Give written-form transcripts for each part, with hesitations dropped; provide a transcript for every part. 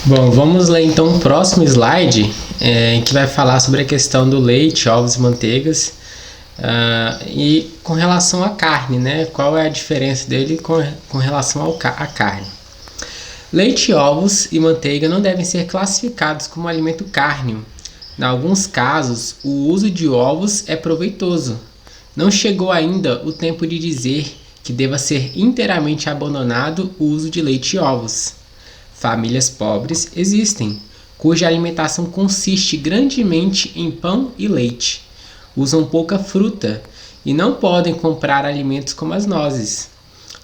Bom, vamos ler então o próximo slide, que vai falar sobre a questão do leite, ovos e manteigas, e com relação à carne, né? Qual é a diferença dele com relação à carne? Leite, ovos e manteiga não devem ser classificados como alimento cárneo. Em alguns casos, o uso de ovos é proveitoso. Não chegou ainda o tempo de dizer que deva ser inteiramente abandonado o uso de leite e ovos. Famílias pobres existem, cuja alimentação consiste grandemente em pão e leite. Usam pouca fruta e não podem comprar alimentos como as nozes.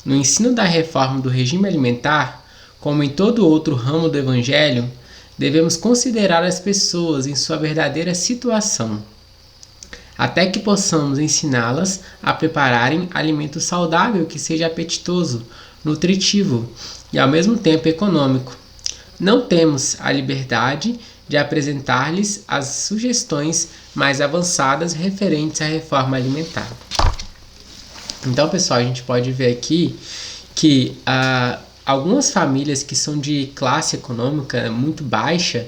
No ensino da reforma do regime alimentar, como em todo outro ramo do Evangelho, devemos considerar as pessoas em sua verdadeira situação, até que possamos ensiná-las a prepararem alimento saudável que seja apetitoso, nutritivo e ao mesmo tempo econômico. Não temos a liberdade de apresentar-lhes as sugestões mais avançadas referentes à reforma alimentar. Então, pessoal, a gente pode ver aqui que algumas famílias que são de classe econômica muito baixa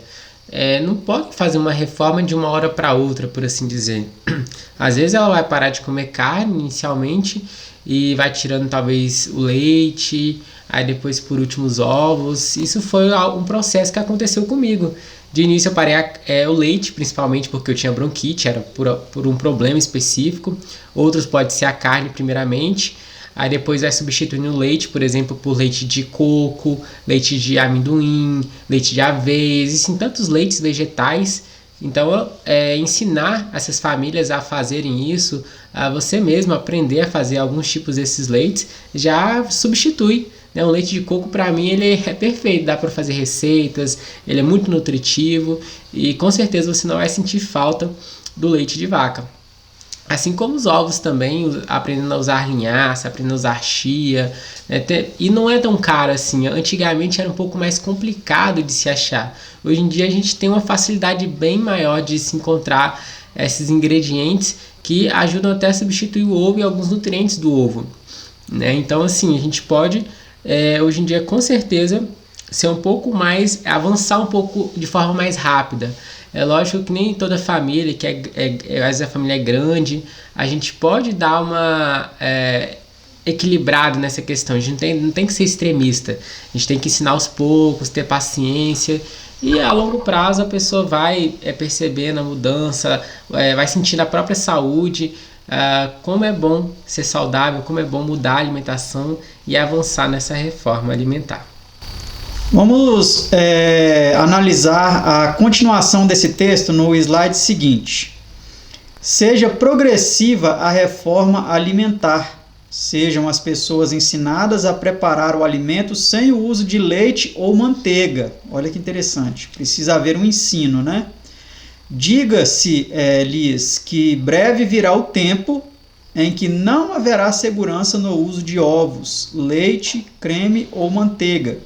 não podem fazer uma reforma de uma hora para outra, por assim dizer. Às vezes ela vai parar de comer carne inicialmente e vai tirando talvez o leite, aí depois por último os ovos. Isso foi um processo que aconteceu comigo. De início eu parei o leite, principalmente porque eu tinha bronquite, era por um problema específico. Outros pode ser a carne primeiramente. Aí depois vai substituindo o leite, por exemplo, por leite de coco, leite de amendoim, leite de aveia. Existem tantos leites vegetais. Então, ensinar essas famílias a fazerem isso, a você mesmo aprender a fazer alguns tipos desses leites, já substitui. Né? O leite de coco, para mim, ele é perfeito. Dá para fazer receitas, ele é muito nutritivo e com certeza você não vai sentir falta do leite de vaca. Assim como os ovos também, aprendendo a usar linhaça, aprendendo a usar chia, né? E não é tão caro assim. Antigamente era um pouco mais complicado de se achar. Hoje em dia a gente tem uma facilidade bem maior de se encontrar esses ingredientes que ajudam até a substituir o ovo e alguns nutrientes do ovo. Né? Então assim, a gente pode, hoje em dia com certeza, ser um pouco mais, avançar um pouco de forma mais rápida. É lógico que nem toda família, que às vezes a família é grande, a gente pode dar uma equilibrada nessa questão. A gente não tem que ser extremista. A gente tem que ensinar aos poucos, ter paciência. E a longo prazo a pessoa vai percebendo a mudança, vai sentindo a própria saúde, como é bom ser saudável, como é bom mudar a alimentação e avançar nessa reforma alimentar. Vamos analisar a continuação desse texto no slide seguinte. Seja progressiva a reforma alimentar. Sejam as pessoas ensinadas a preparar o alimento sem o uso de leite ou manteiga. Olha que interessante. Precisa haver um ensino, né? Diga-se-lhes que breve virá o tempo em que não haverá segurança no uso de ovos, leite, creme ou manteiga,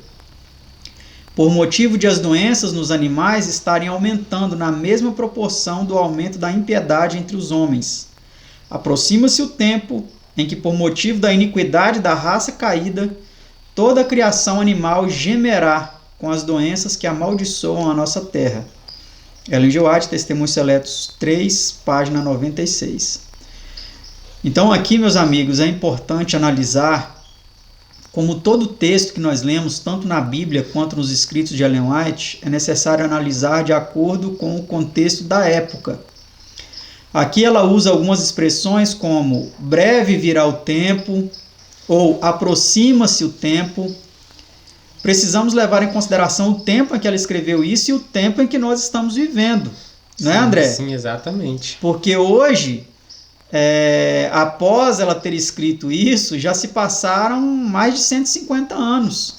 por motivo de as doenças nos animais estarem aumentando na mesma proporção do aumento da impiedade entre os homens. Aproxima-se o tempo em que, por motivo da iniquidade da raça caída, toda a criação animal gemerá com as doenças que amaldiçoam a nossa terra. Ellen G. White, Testemunhos Seletos 3, página 96. Então aqui, meus amigos, é importante analisar como todo texto que nós lemos, tanto na Bíblia quanto nos escritos de Ellen White, é necessário analisar de acordo com o contexto da época. Aqui ela usa algumas expressões como breve virá o tempo ou aproxima-se o tempo. Precisamos levar em consideração o tempo em que ela escreveu isso e o tempo em que nós estamos vivendo. Não é, André? Sim, exatamente. Porque hoje, após ela ter escrito isso, já se passaram mais de 150 anos.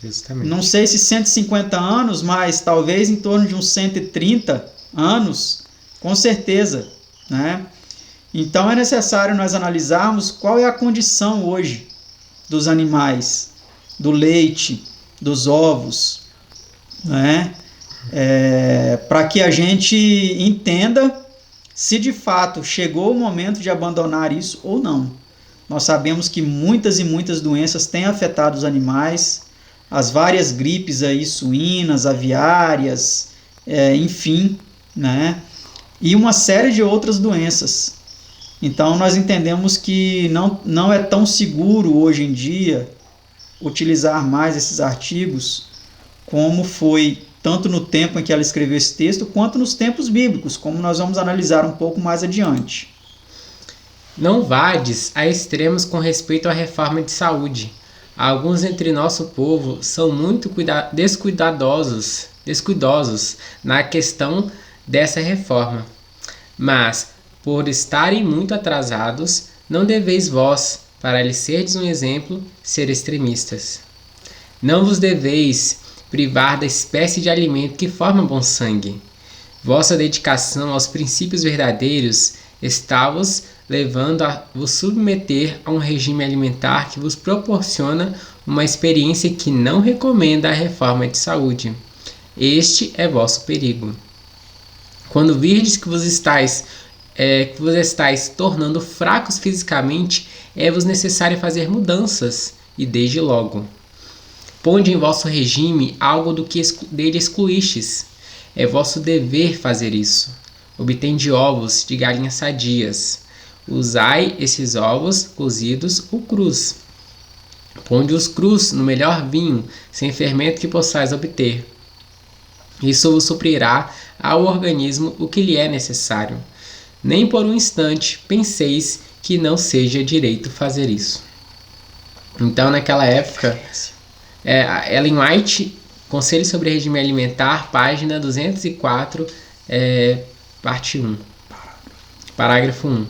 Justamente. Não sei se 150 anos, mas talvez em torno de uns 130 anos, com certeza. Né? Então é necessário nós analisarmos qual é a condição hoje dos animais, do leite, dos ovos, né? Para que a gente entenda se de fato chegou o momento de abandonar isso ou não. Nós sabemos que muitas e muitas doenças têm afetado os animais, as várias gripes aí suínas, aviárias, enfim, né? E uma série de outras doenças. Então nós entendemos que não é tão seguro hoje em dia utilizar mais esses artigos como foi tanto no tempo em que ela escreveu esse texto, quanto nos tempos bíblicos, como nós vamos analisar um pouco mais adiante. Não vades a extremos com respeito à reforma de saúde. Alguns entre nosso povo são muito descuidosos na questão dessa reforma. Mas, por estarem muito atrasados, não deveis vós, para lhes serdes um exemplo, ser extremistas. Não vos deveis privar da espécie de alimento que forma bom sangue. Vossa dedicação aos princípios verdadeiros está-vos levando a vos submeter a um regime alimentar que vos proporciona uma experiência que não recomenda a reforma de saúde. Este é vosso perigo. Quando virdes que vos estáis tornando fracos fisicamente, é-vos necessário fazer mudanças, e desde logo. Ponde em vosso regime algo do que dele excluístes. É vosso dever fazer isso. Obtende ovos de galinhas sadias. Usai esses ovos cozidos ou crus. Ponde-os crus no melhor vinho, sem fermento que possais obter. Isso vos suprirá ao organismo o que lhe é necessário. Nem por um instante penseis que não seja direito fazer isso. Então, naquela época, Ellen White, Conselho sobre Regime Alimentar, página 204, parte 1, parágrafo 1.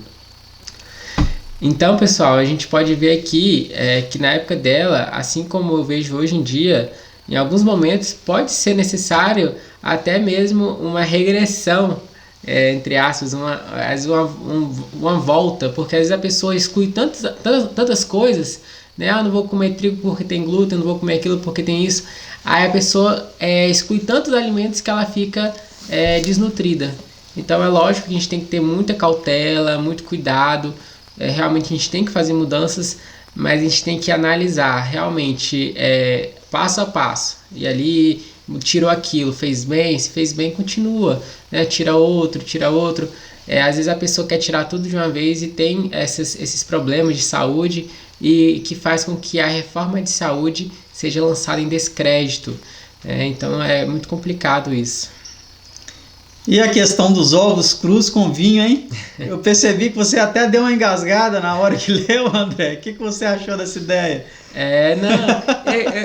Então, pessoal, a gente pode ver aqui que na época dela, assim como eu vejo hoje em dia, em alguns momentos pode ser necessário até mesmo uma regressão, entre aspas, uma volta, porque às vezes a pessoa exclui tantas coisas, né? Não vou comer trigo porque tem glúten, não vou comer aquilo porque tem isso. Aí a pessoa exclui tantos alimentos que ela fica desnutrida. Então é lógico que a gente tem que ter muita cautela, muito cuidado. Realmente a gente tem que fazer mudanças, mas a gente tem que analisar realmente passo a passo. E ali tirou aquilo, fez bem, se fez bem, continua, né? Tira outro. Às vezes a pessoa quer tirar tudo de uma vez e tem esses problemas de saúde e que faz com que a reforma de saúde seja lançada em descrédito. Então é muito complicado isso. E a questão dos ovos crus com vinho, hein? Eu percebi que você até deu uma engasgada na hora que leu, André. O que você achou dessa ideia?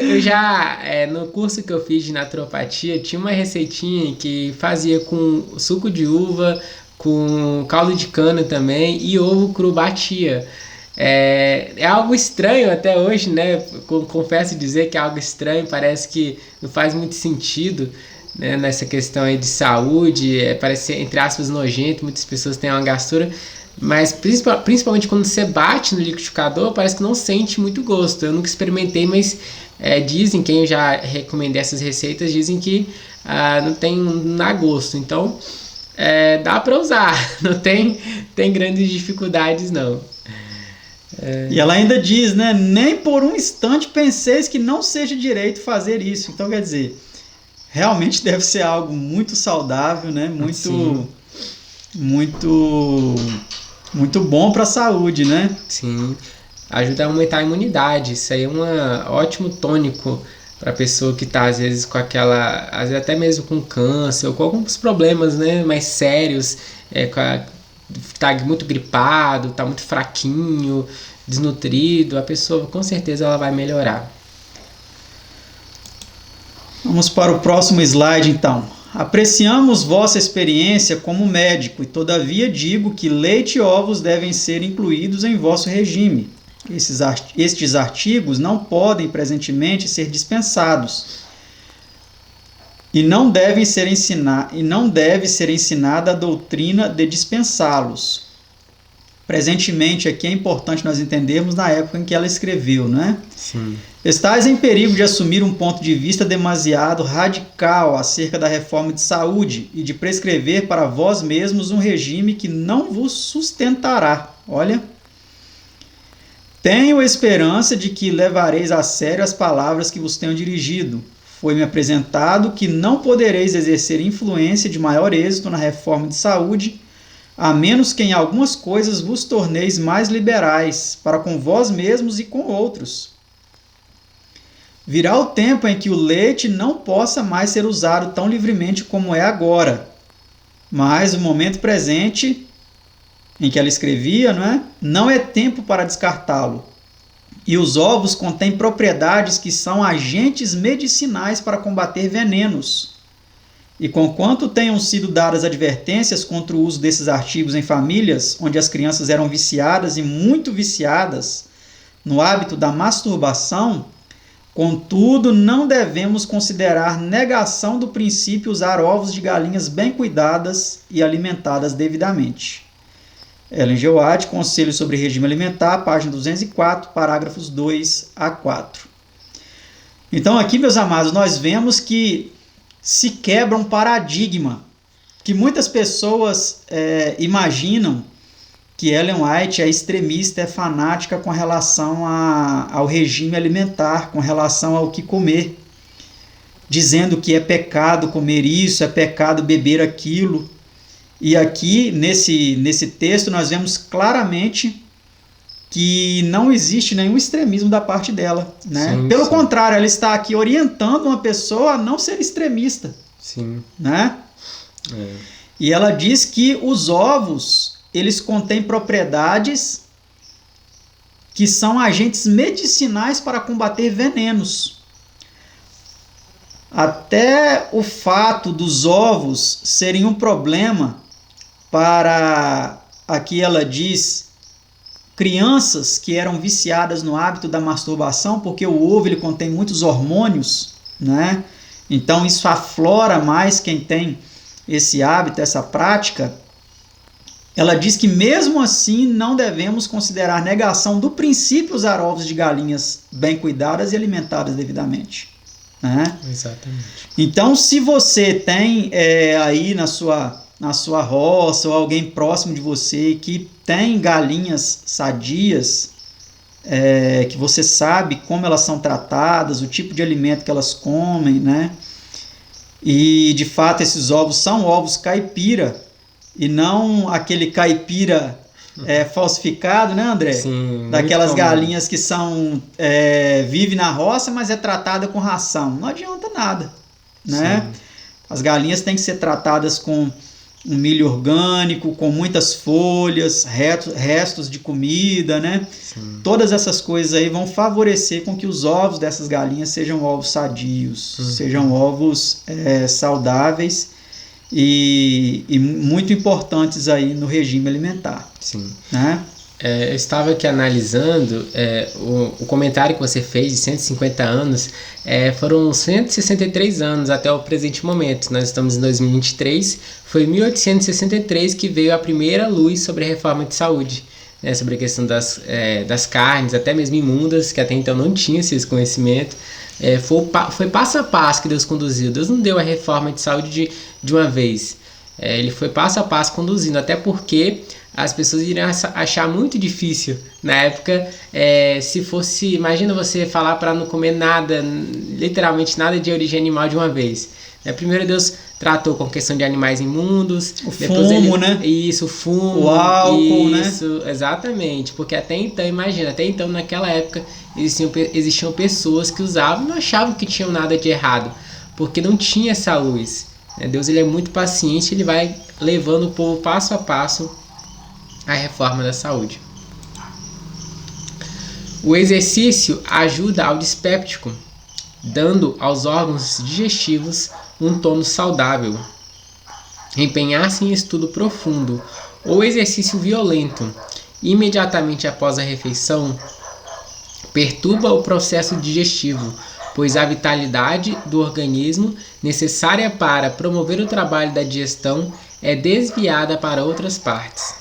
Eu já, no curso que eu fiz de naturopatia, tinha uma receitinha que fazia com suco de uva, com caldo de cana também e ovo cru batia. É algo estranho até hoje, né? Confesso dizer que é algo estranho, parece que não faz muito sentido, né, nessa questão aí de saúde, parece ser, entre aspas, nojento, muitas pessoas têm uma gastura, mas principalmente quando você bate no liquidificador, parece que não sente muito gosto. Eu nunca experimentei, mas dizem, quem eu já recomendei essas receitas, dizem que não tem gosto, então dá para usar, não tem grandes dificuldades não. E ela ainda diz, né, nem por um instante penseis que não seja direito fazer isso. Então quer dizer, realmente deve ser algo muito saudável, né? Muito bom para a saúde, né? Sim, ajuda a aumentar a imunidade. Isso aí é um ótimo tônico para a pessoa que está às vezes com aquela, às vezes até mesmo com câncer ou com alguns problemas, né, mais sérios, está muito gripado, está muito fraquinho, desnutrido. A pessoa com certeza ela vai melhorar. Vamos para o próximo slide, então. Apreciamos vossa experiência como médico e, todavia, digo que leite e ovos devem ser incluídos em vosso regime. Estes artigos não podem, presentemente, ser dispensados e não deve ser ensinada a doutrina de dispensá-los. Presentemente, aqui é importante nós entendermos na época em que ela escreveu, né? Sim. Estais em perigo de assumir um ponto de vista demasiado radical acerca da reforma de saúde e de prescrever para vós mesmos um regime que não vos sustentará. Olha. Tenho esperança de que levareis a sério as palavras que vos tenho dirigido. Foi-me apresentado que não podereis exercer influência de maior êxito na reforma de saúde, a menos que em algumas coisas vos torneis mais liberais, para com vós mesmos e com outros. Virá o tempo em que o leite não possa mais ser usado tão livremente como é agora, mas o momento presente, em que ela escrevia, não é tempo para descartá-lo. E os ovos contêm propriedades que são agentes medicinais para combater venenos. E conquanto tenham sido dadas advertências contra o uso desses artigos em famílias onde as crianças eram viciadas e muito viciadas no hábito da masturbação, contudo, não devemos considerar negação do princípio usar ovos de galinhas bem cuidadas e alimentadas devidamente. Ellen G. White, Conselho sobre Regime Alimentar, página 204, parágrafos 2 a 4. Então aqui, meus amados, nós vemos que se quebra um paradigma que muitas pessoas imaginam que Ellen White é extremista, é fanática com relação ao regime alimentar, com relação ao que comer, dizendo que é pecado comer isso, é pecado beber aquilo. E aqui, nesse texto, nós vemos claramente que não existe nenhum extremismo da parte dela. Sim, Pelo sim. contrário, ela está aqui orientando uma pessoa a não ser extremista. Sim. E ela diz que os ovos, eles contêm propriedades que são agentes medicinais para combater venenos. Até o fato dos ovos serem um problema para, aqui ela diz, crianças que eram viciadas no hábito da masturbação, porque o ovo ele contém muitos hormônios, Então isso aflora mais quem tem esse hábito, essa prática. Ela diz que mesmo assim não devemos considerar negação do princípio usar ovos de galinhas bem cuidadas e alimentadas devidamente. Exatamente. Então, se você tem aí na sua roça ou alguém próximo de você que tem galinhas sadias, que você sabe como elas são tratadas, o tipo de alimento que elas comem, e de fato esses ovos são ovos caipira e não aquele caipira falsificado, André? Sim, daquelas muito comum. galinhas que são vive na roça, mas é tratada com ração. Não adianta nada, Sim. As galinhas têm que ser tratadas com um milho orgânico, com muitas folhas, restos de comida, Sim. Todas essas coisas aí vão favorecer com que os ovos dessas galinhas sejam ovos sadios, sejam ovos saudáveis e muito importantes aí no regime alimentar. Sim. Eu estava aqui analisando o comentário que você fez de 150 anos, foram 163 anos até o presente momento. Nós estamos em 2023, foi em 1863 que veio a primeira luz sobre a reforma de saúde, sobre a questão das carnes, até mesmo imundas, que até então não tinha esse conhecimento. Foi passo a passo que Deus conduziu. Deus não deu a reforma de saúde de uma vez. Ele foi passo a passo conduzindo, até porque as pessoas iriam achar muito difícil na época, se fosse, imagina você falar para não comer nada, literalmente nada de origem animal de uma vez. Primeiro Deus tratou com a questão de animais imundos, depois fumo, Isso, o fumo, o álcool, isso, exatamente, porque até então naquela época existiam pessoas que usavam e não achavam que tinham nada de errado, porque não tinha essa luz. Deus ele é muito paciente, ele vai levando o povo passo a passo à reforma da saúde. O exercício ajuda ao dispéptico, dando aos órgãos digestivos um tono saudável. Empenhar-se em estudo profundo ou exercício violento imediatamente após a refeição perturba o processo digestivo, pois a vitalidade do organismo necessária para promover o trabalho da digestão é desviada para outras partes.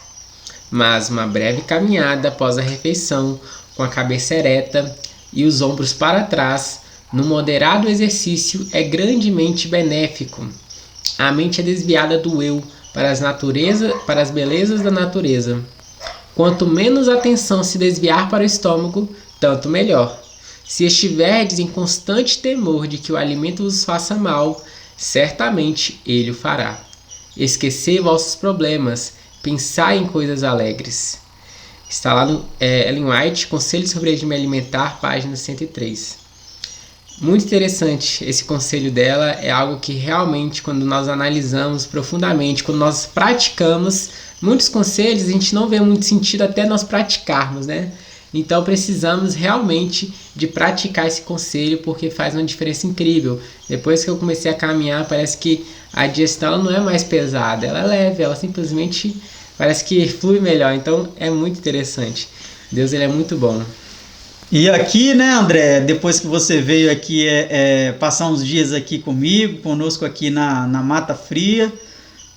Mas uma breve caminhada após a refeição, com a cabeça ereta e os ombros para trás, no moderado exercício, é grandemente benéfico. A mente é desviada do eu para as belezas da natureza. Quanto menos atenção se desviar para o estômago, tanto melhor. Se estiverdes em constante temor de que o alimento vos faça mal, certamente ele o fará. Esquecei vossos problemas, pensai em coisas alegres. Está lá no Ellen White, Conselho sobre Regime Alimentar, página 103. Muito interessante esse conselho dela, é algo que realmente, quando nós analisamos profundamente, quando nós praticamos, muitos conselhos a gente não vê muito sentido até nós praticarmos, né? Então precisamos realmente de praticar esse conselho, porque faz uma diferença incrível. Depois que eu comecei a caminhar, parece que a digestão não é mais pesada, ela é leve, ela simplesmente parece que flui melhor. Então é muito interessante. Deus, ele é muito bom. E aqui, né, André, depois que você veio aqui passar uns dias aqui conosco aqui na Mata Fria,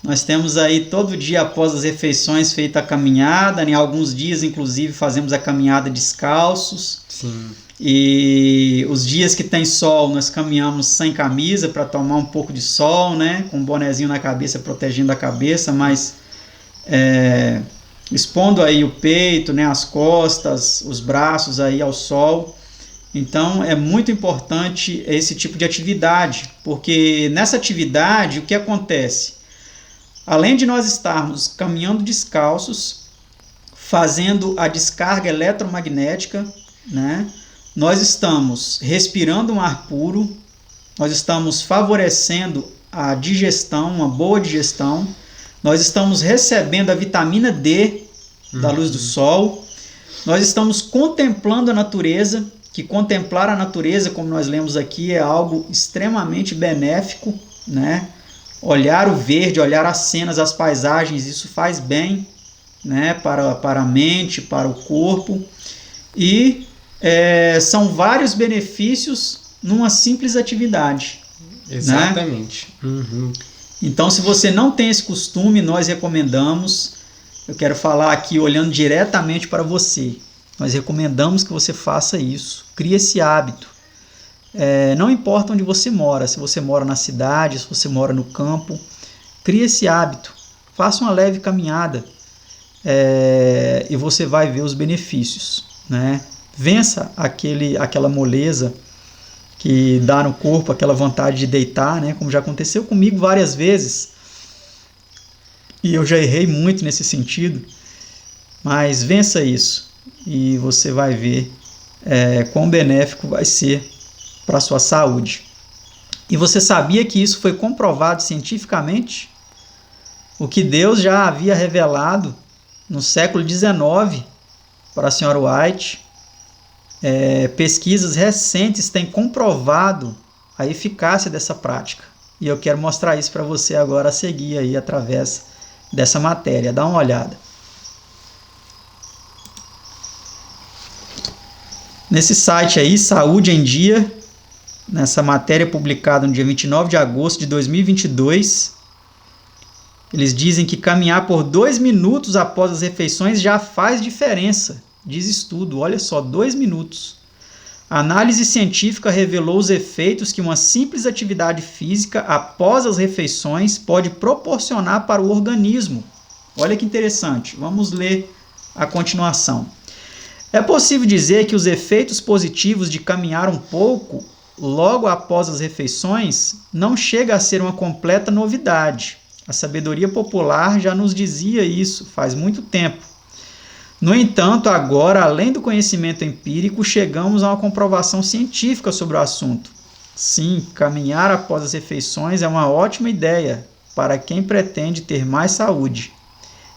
nós temos aí todo dia após as refeições feita a caminhada, em alguns dias inclusive fazemos a caminhada descalços. Sim. E os dias que tem sol nós caminhamos sem camisa para tomar um pouco de sol, né, com um bonezinho na cabeça protegendo a cabeça, mas expondo aí o peito, né, as costas, os braços aí ao sol. Então é muito importante esse tipo de atividade, porque nessa atividade o que acontece? Além de nós estarmos caminhando descalços, fazendo a descarga eletromagnética, né, nós estamos respirando um ar puro, nós estamos favorecendo a digestão, uma boa digestão, nós estamos recebendo a vitamina D da luz do sol, nós estamos contemplando a natureza, que contemplar a natureza, como nós lemos aqui, é algo extremamente benéfico, né? Olhar o verde, olhar as cenas, as paisagens, isso faz bem, né? para a mente, para o corpo, e são vários benefícios numa simples atividade. Exatamente. Né? Uhum. Então, se você não tem esse costume, nós recomendamos. Eu quero falar aqui olhando diretamente para você. Nós recomendamos que você faça isso. Crie esse hábito. Não importa onde você mora, se você mora na cidade, se você mora no campo, crie esse hábito. Faça uma leve caminhada e você vai ver os benefícios. Né? Vença aquela moleza que dá no corpo, aquela vontade de deitar, né? Como já aconteceu comigo várias vezes. E eu já errei muito nesse sentido, mas vença isso e você vai ver quão benéfico vai ser para a sua saúde. E você sabia que isso foi comprovado cientificamente? O que Deus já havia revelado no século XIX para a senhora White, pesquisas recentes têm comprovado a eficácia dessa prática. E eu quero mostrar isso para você agora a seguir aí através dessa matéria. Dá uma olhada. Nesse site aí, Saúde em Dia, nessa matéria publicada no dia 29 de agosto de 2022, eles dizem que caminhar por 2 minutos após as refeições já faz diferença. Diz estudo, olha só, 2 minutos. A análise científica revelou os efeitos que uma simples atividade física após as refeições pode proporcionar para o organismo. Olha que interessante, vamos ler a continuação. É possível dizer que os efeitos positivos de caminhar um pouco logo após as refeições não chega a ser uma completa novidade. A sabedoria popular já nos dizia isso faz muito tempo. No entanto, agora, além do conhecimento empírico, chegamos a uma comprovação científica sobre o assunto. Sim, caminhar após as refeições é uma ótima ideia para quem pretende ter mais saúde.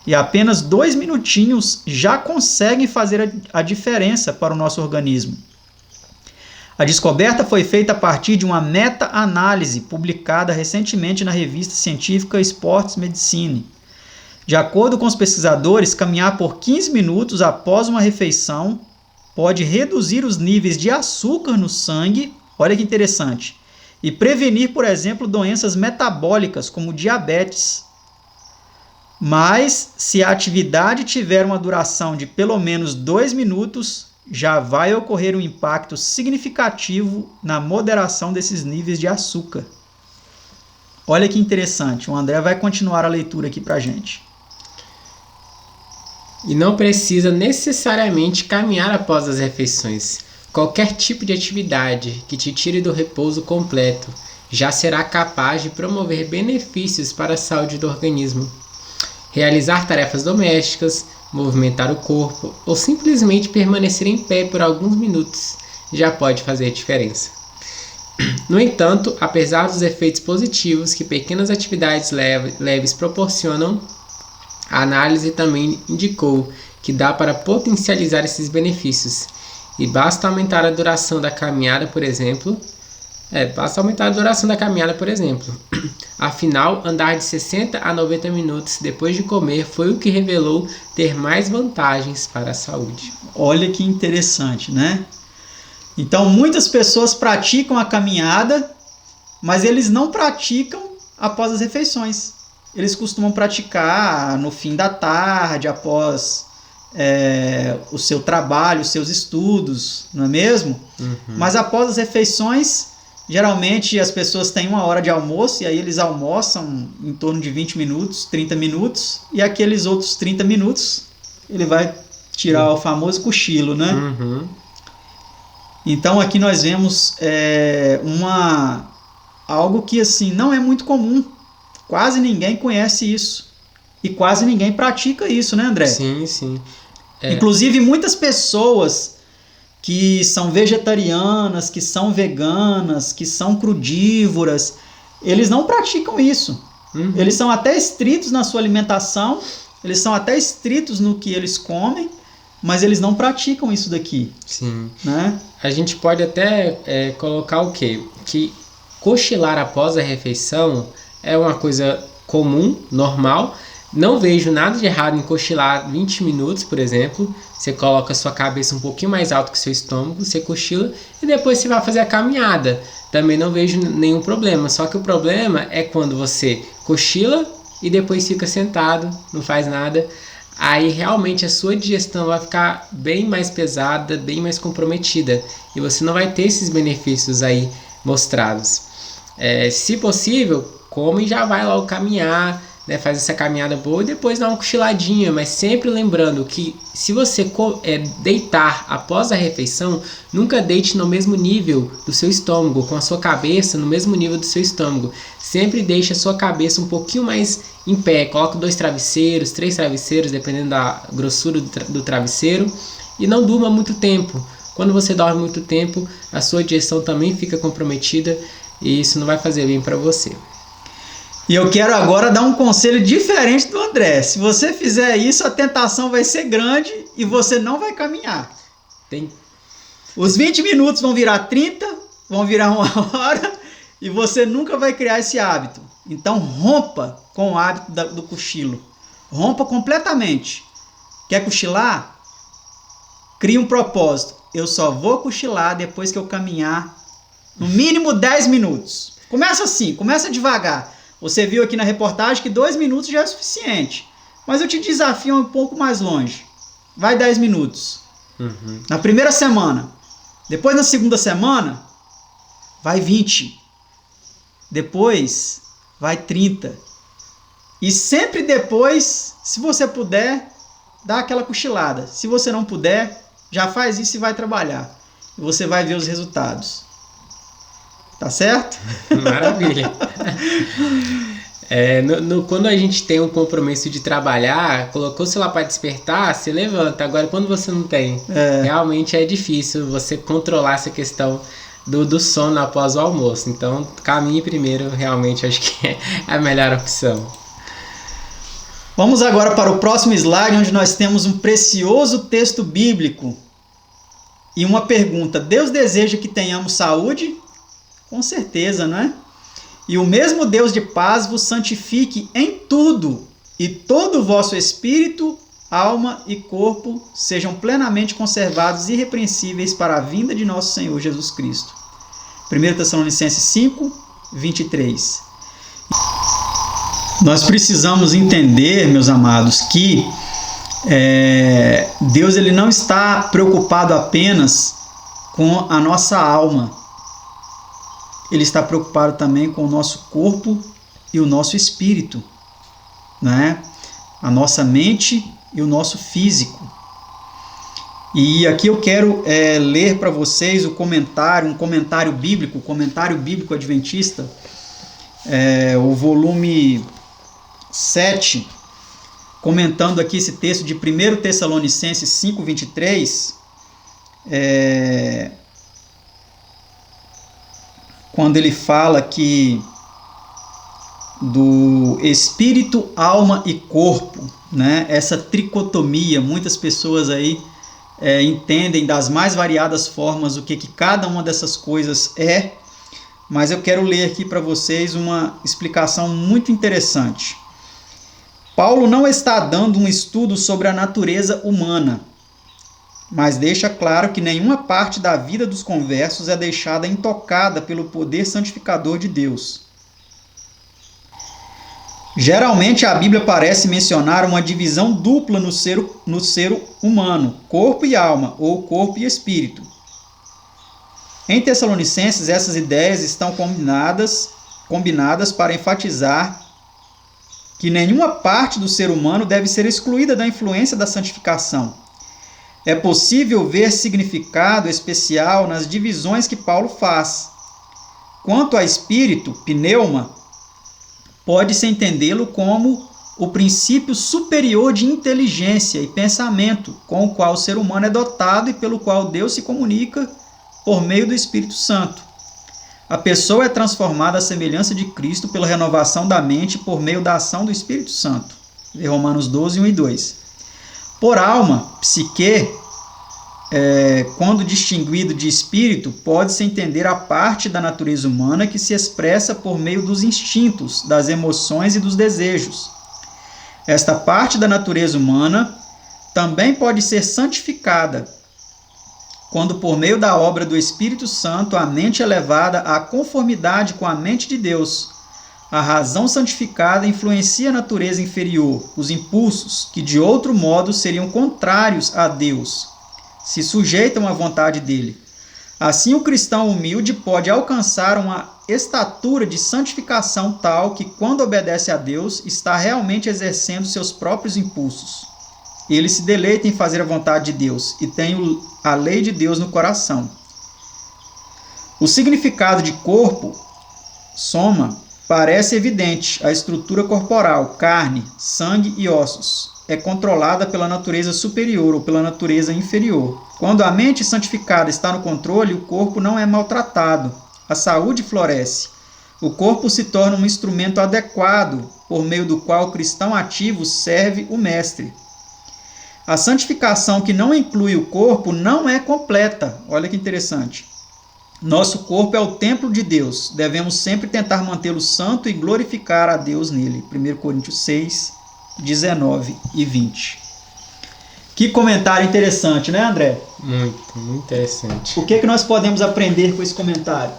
E apenas 2 minutinhos já conseguem fazer a diferença para o nosso organismo. A descoberta foi feita a partir de uma meta-análise publicada recentemente na revista científica Sports Medicine. De acordo com os pesquisadores, caminhar por 15 minutos após uma refeição pode reduzir os níveis de açúcar no sangue, olha que interessante, e prevenir, por exemplo, doenças metabólicas como diabetes. Mas, se a atividade tiver uma duração de pelo menos 2 minutos, já vai ocorrer um impacto significativo na moderação desses níveis de açúcar. Olha que interessante, o André vai continuar a leitura aqui para a gente. E não precisa necessariamente caminhar após as refeições. Qualquer tipo de atividade que te tire do repouso completo já será capaz de promover benefícios para a saúde do organismo. Realizar tarefas domésticas, movimentar o corpo ou simplesmente permanecer em pé por alguns minutos já pode fazer diferença. No entanto, apesar dos efeitos positivos que pequenas atividades leves proporcionam, a análise também indicou que dá para potencializar esses benefícios e basta aumentar a duração da caminhada, por exemplo. Afinal, andar de 60 a 90 minutos depois de comer foi o que revelou ter mais vantagens para a saúde. Olha que interessante, né? Então, muitas pessoas praticam a caminhada, mas eles não praticam após as refeições. Eles costumam praticar no fim da tarde, após o seu trabalho, os seus estudos, não é mesmo? Uhum. Mas após as refeições, geralmente as pessoas têm 1 hora de almoço e aí eles almoçam em torno de 20 minutos, 30 minutos, e aqueles outros 30 minutos ele vai tirar o famoso cochilo, né? Uhum. Então aqui nós vemos algo que assim não é muito comum. Quase ninguém conhece isso. E quase ninguém pratica isso, né, André? Sim, sim. Inclusive muitas pessoas que são vegetarianas, que são veganas, que são crudívoras, eles não praticam isso. Uhum. Eles são até estritos na sua alimentação, eles são até estritos no que eles comem, mas eles não praticam isso daqui. Sim. Né? A gente pode até colocar o quê? Que cochilar após a refeição é uma coisa comum, normal. Não vejo nada de errado em cochilar 20 minutos, por exemplo. Você coloca a sua cabeça um pouquinho mais alto que o seu estômago, você cochila e depois você vai fazer a caminhada. Também não vejo nenhum problema. Só que o problema é quando você cochila e depois fica sentado, não faz nada. Aí realmente a sua digestão vai ficar bem mais pesada, bem mais comprometida. E você não vai ter esses benefícios aí mostrados. Se possível, come e já vai logo caminhar, né, faz essa caminhada boa e depois dá uma cochiladinha, mas sempre lembrando que se você deitar após a refeição, nunca deite no mesmo nível do seu estômago, com a sua cabeça no mesmo nível do seu estômago. Sempre deixe a sua cabeça um pouquinho mais em pé, coloque 2 travesseiros, 3 travesseiros, dependendo da grossura do travesseiro, e não durma muito tempo. Quando você dorme muito tempo, a sua digestão também fica comprometida e isso não vai fazer bem para você. E eu quero agora dar um conselho diferente do André. Se você fizer isso, a tentação vai ser grande e você não vai caminhar. Os 20 minutos vão virar 30, vão virar 1 hora e você nunca vai criar esse hábito. Então rompa com o hábito do cochilo. Rompa completamente. Quer cochilar? Crie um propósito. Eu só vou cochilar depois que eu caminhar no mínimo 10 minutos. Começa assim, começa devagar. Você viu aqui na reportagem que 2 minutos já é suficiente. Mas eu te desafio um pouco mais longe. Vai 10 minutos. Uhum. Na primeira semana. Depois na segunda semana, vai 20. Depois, vai 30. E sempre depois, se você puder, dá aquela cochilada. Se você não puder, já faz isso e vai trabalhar. E você vai ver os resultados. Tá certo? Maravilha. Quando a gente tem um compromisso de trabalhar, colocou o celular para despertar, você levanta. Agora, quando você não tem, realmente é difícil você controlar essa questão do sono após o almoço. Então, caminhe primeiro, realmente acho que é a melhor opção. Vamos agora para o próximo slide, onde nós temos um precioso texto bíblico e uma pergunta. Deus deseja que tenhamos saúde? Com certeza, não é? E o mesmo Deus de paz vos santifique em tudo, e todo o vosso espírito, alma e corpo sejam plenamente conservados e irrepreensíveis para a vinda de nosso Senhor Jesus Cristo. 1 Tessalonicenses 5, 23. Nós precisamos entender, meus amados, que Deus ele não está preocupado apenas com a nossa alma. Ele está preocupado também com o nosso corpo e o nosso espírito, né? A nossa mente e o nosso físico. E aqui eu quero ler para vocês um comentário bíblico adventista, o volume 7, comentando aqui esse texto de 1 Tessalonicenses 5:23, quando ele fala que do espírito, alma e corpo, né? Essa tricotomia, muitas pessoas aí entendem das mais variadas formas o que cada uma dessas coisas é, mas eu quero ler aqui para vocês uma explicação muito interessante. Paulo não está dando um estudo sobre a natureza humana, mas deixa claro que nenhuma parte da vida dos conversos é deixada intocada pelo poder santificador de Deus. Geralmente a Bíblia parece mencionar uma divisão dupla no ser humano, corpo e alma, ou corpo e espírito. Em Tessalonicenses, essas ideias estão combinadas para enfatizar que nenhuma parte do ser humano deve ser excluída da influência da santificação. É possível ver significado especial nas divisões que Paulo faz. Quanto a espírito, pneuma, pode-se entendê-lo como o princípio superior de inteligência e pensamento com o qual o ser humano é dotado e pelo qual Deus se comunica por meio do Espírito Santo. A pessoa é transformada à semelhança de Cristo pela renovação da mente por meio da ação do Espírito Santo. Romanos 12, 1 e 2. Por alma, psique, quando distinguido de espírito, pode-se entender a parte da natureza humana que se expressa por meio dos instintos, das emoções e dos desejos. Esta parte da natureza humana também pode ser santificada, quando por meio da obra do Espírito Santo a mente é levada à conformidade com a mente de Deus. A razão santificada influencia a natureza inferior, os impulsos, que de outro modo seriam contrários a Deus, se sujeitam à vontade dele. Assim, o cristão humilde pode alcançar uma estatura de santificação tal que, quando obedece a Deus, está realmente exercendo seus próprios impulsos. Ele se deleita em fazer a vontade de Deus e tem a lei de Deus no coração. O significado de corpo, soma, parece evidente. A estrutura corporal, carne, sangue e ossos, é controlada pela natureza superior ou pela natureza inferior. Quando a mente santificada está no controle, o corpo não é maltratado. A saúde floresce. O corpo se torna um instrumento adequado, por meio do qual o cristão ativo serve o mestre. A santificação que não inclui o corpo não é completa. Olha que interessante. Nosso corpo é o templo de Deus. Devemos sempre tentar mantê-lo santo e glorificar a Deus nele. 1 Coríntios 6, 19 e 20. Que comentário interessante, né, André? Muito, muito interessante. O que nós podemos aprender com esse comentário?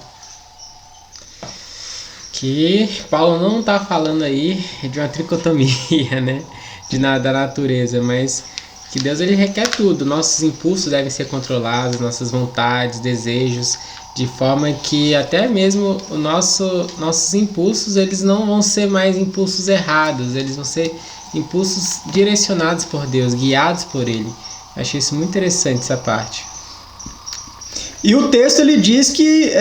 Que Paulo não está falando aí de uma tricotomia, né? Da natureza, mas que Deus ele requer tudo. Nossos impulsos devem ser controlados, nossas vontades, desejos, de forma que até mesmo nossos impulsos eles não vão ser mais impulsos errados, eles vão ser impulsos direcionados por Deus, guiados por Ele. Eu achei isso muito interessante, essa parte. E o texto ele diz que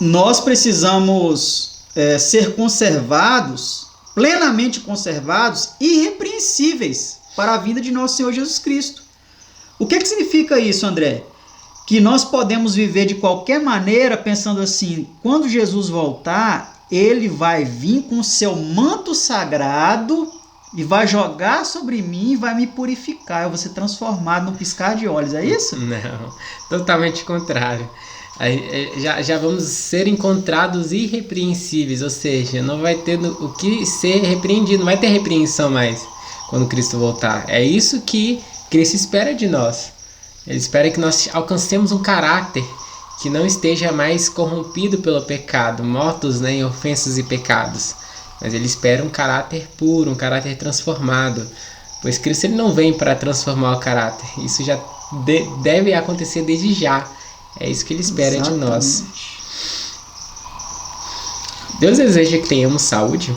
nós precisamos ser conservados, plenamente conservados, irrepreensíveis para a vinda de nosso Senhor Jesus Cristo. O que significa isso, André? Que nós podemos viver de qualquer maneira pensando assim, quando Jesus voltar, ele vai vir com o seu manto sagrado e vai jogar sobre mim e vai me purificar. Eu vou ser transformado num piscar de olhos, é isso? Não, totalmente contrário. Já vamos ser encontrados irrepreensíveis, ou seja, não vai ter o que ser repreendido, não vai ter repreensão mais quando Cristo voltar. É isso que Cristo espera de nós. Ele espera que nós alcancemos um caráter que não esteja mais corrompido pelo pecado, mortos, né, em ofensas e pecados. Mas ele espera um caráter puro, um caráter transformado. Pois Cristo ele não vem para transformar o caráter. Isso já deve acontecer desde já. É isso que ele espera de nós. Deus deseja que tenhamos saúde.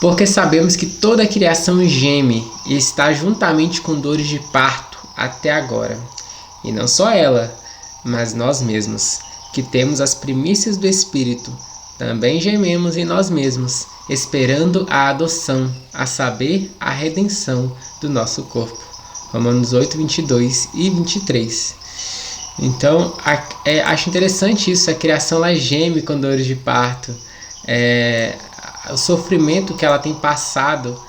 Porque sabemos que toda a criação geme e está juntamente com dores de parto até agora. E não só ela, mas nós mesmos, que temos as primícias do Espírito, também gememos em nós mesmos, esperando a adoção, a saber, a redenção do nosso corpo. Romanos 8, 22 e 23. Então, acho interessante isso, a criação ela geme com dores de parto. O sofrimento que ela tem passado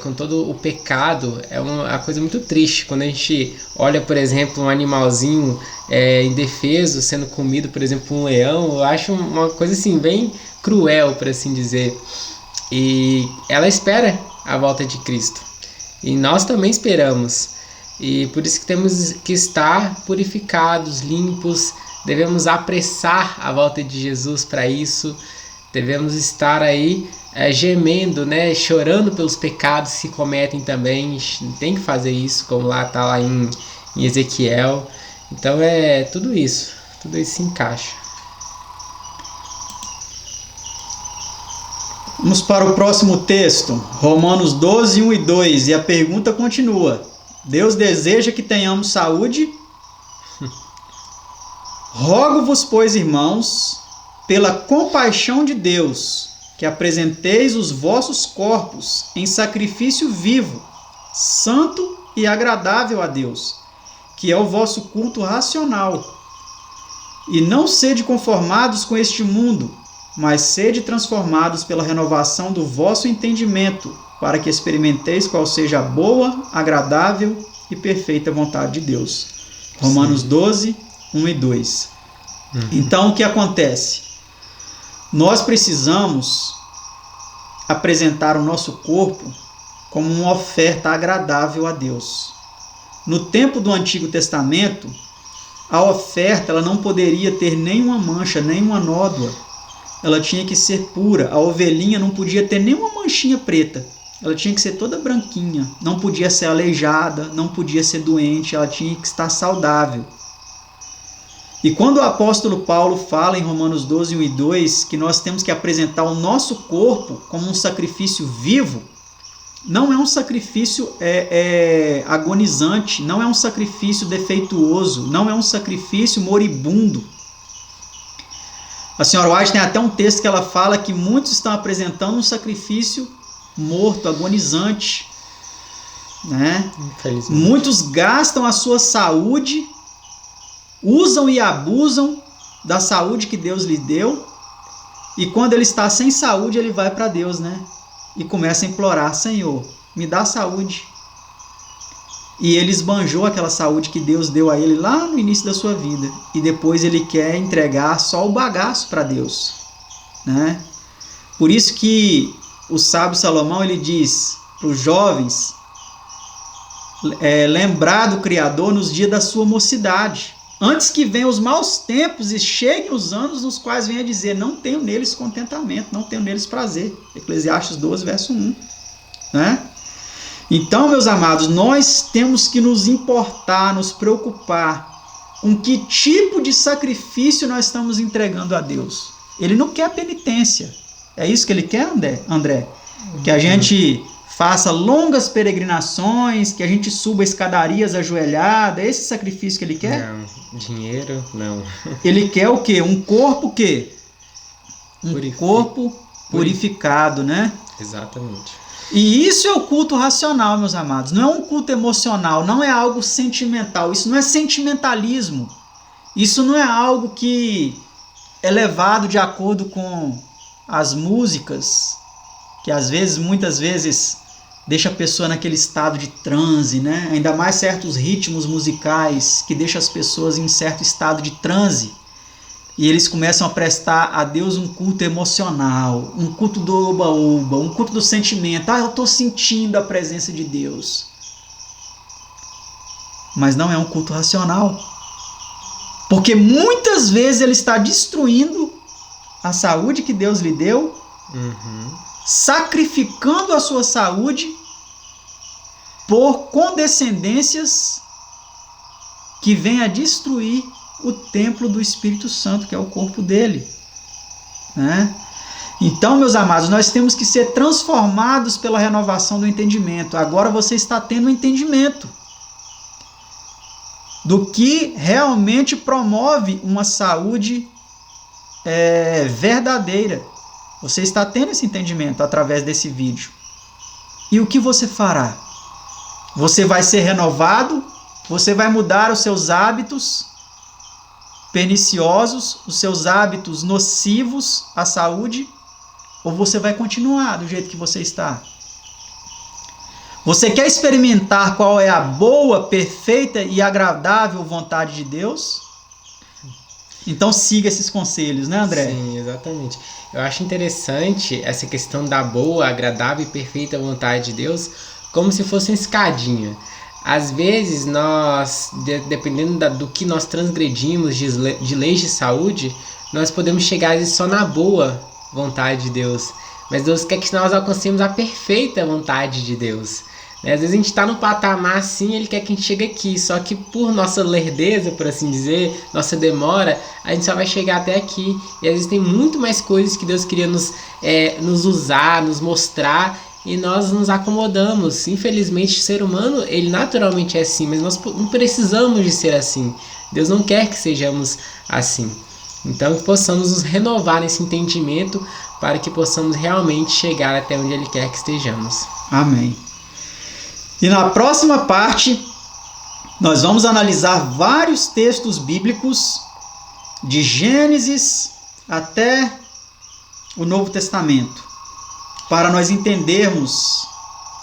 com todo o pecado é uma coisa muito triste. Quando a gente olha, por exemplo, um animalzinho indefeso sendo comido, por exemplo, por um leão, eu acho uma coisa assim, bem cruel, por assim dizer. E ela espera a volta de Cristo. E nós também esperamos. E por isso que temos que estar purificados, limpos. Devemos apressar a volta de Jesus para isso. Devemos estar aí gemendo, né? Chorando pelos pecados que se cometem também. Tem que fazer isso, como está lá em Ezequiel. Então tudo isso se encaixa. Vamos para o próximo texto, Romanos 12, 1 e 2, e a pergunta continua. Deus deseja que tenhamos saúde? Rogo-vos, pois, irmãos, pela compaixão de Deus, que apresenteis os vossos corpos em sacrifício vivo, santo e agradável a Deus, que é o vosso culto racional. E não sede conformados com este mundo, mas sede transformados pela renovação do vosso entendimento, para que experimenteis qual seja a boa, agradável e perfeita vontade de Deus. Romanos 12, 1 e 2. Então, o que acontece? Nós precisamos apresentar o nosso corpo como uma oferta agradável a Deus. No tempo do Antigo Testamento, a oferta ela não poderia ter nenhuma mancha, nenhuma nódoa. Ela tinha que ser pura. A ovelhinha não podia ter nenhuma manchinha preta. Ela tinha que ser toda branquinha. Não podia ser aleijada, não podia ser doente, ela tinha que estar saudável. E quando o apóstolo Paulo fala em Romanos 12, 1 e 2, que nós temos que apresentar o nosso corpo como um sacrifício vivo, não é um sacrifício agonizante, não é um sacrifício defeituoso, não é um sacrifício moribundo. A senhora White tem até um texto que ela fala que muitos estão apresentando um sacrifício morto, agonizante. Né? Muitos gastam a sua saúde, usam e abusam da saúde que Deus lhe deu, e quando ele está sem saúde, ele vai para Deus, né? E começa a implorar: Senhor, me dá saúde. E ele esbanjou aquela saúde que Deus deu a ele lá no início da sua vida. E depois ele quer entregar só o bagaço para Deus. Né? Por isso que o sábio Salomão ele diz para os jovens lembrar do Criador nos dias da sua mocidade. Antes que venham os maus tempos e cheguem os anos nos quais venha dizer: não tenho neles contentamento, não tenho neles prazer. Eclesiastes 12, verso 1. Né? Então, meus amados, nós temos que nos importar, nos preocupar com que tipo de sacrifício nós estamos entregando a Deus. Ele não quer penitência. É isso que ele quer, André? Que a gente faça longas peregrinações, que a gente suba escadarias ajoelhada. É esse sacrifício que ele quer? Não, dinheiro, não. Ele quer o quê? Um corpo o quê? Corpo purificado, né? Exatamente. E isso é o culto racional, meus amados. Não é um culto emocional, não é algo sentimental. Isso não é sentimentalismo. Isso não é algo que é levado de acordo com as músicas, que muitas vezes, deixa a pessoa naquele estado de transe, né? Ainda mais certos ritmos musicais que deixam as pessoas em certo estado de transe. E eles começam a prestar a Deus um culto emocional, um culto do oba-oba, um culto do sentimento. Eu estou sentindo a presença de Deus. Mas não é um culto racional. Porque muitas vezes ele está destruindo a saúde que Deus lhe deu, sacrificando a sua saúde por condescendências que vêm a destruir o templo do Espírito Santo, que é o corpo dele. Né? Então, meus amados, nós temos que ser transformados pela renovação do entendimento. Agora você está tendo um entendimento do que realmente promove uma saúde verdadeira. Você está tendo esse entendimento através desse vídeo. E o que você fará? Você vai ser renovado? Você vai mudar os seus hábitos perniciosos, os seus hábitos nocivos à saúde? Ou você vai continuar do jeito que você está? Você quer experimentar qual é a boa, perfeita e agradável vontade de Deus? Então siga esses conselhos, né, André? Sim, exatamente. Eu acho interessante essa questão da boa, agradável e perfeita vontade de Deus, como se fosse uma escadinha. Às vezes nós, dependendo do que nós transgredimos de leis de saúde, nós podemos chegar às vezes só na boa vontade de Deus. Mas Deus quer que nós alcancemos a perfeita vontade de Deus. Às vezes a gente está no patamar assim, Ele quer que a gente chegue aqui, só que por nossa lerdeza, por assim dizer, nossa demora, a gente só vai chegar até aqui. E às vezes tem muito mais coisas que Deus queria nos usar, nos mostrar, e nós nos acomodamos. Infelizmente, o ser humano, ele naturalmente é assim, mas nós não precisamos de ser assim. Deus não quer que sejamos assim. Então, que possamos nos renovar nesse entendimento para que possamos realmente chegar até onde Ele quer que estejamos. Amém. E na próxima parte, nós vamos analisar vários textos bíblicos, de Gênesis até o Novo Testamento, para nós entendermos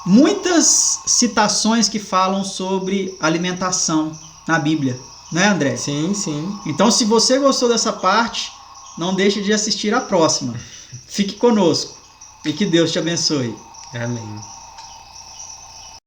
muitas citações que falam sobre alimentação na Bíblia. Não é, André? Sim, sim. Então, se você gostou dessa parte, não deixe de assistir a próxima. Fique conosco e que Deus te abençoe. Amém.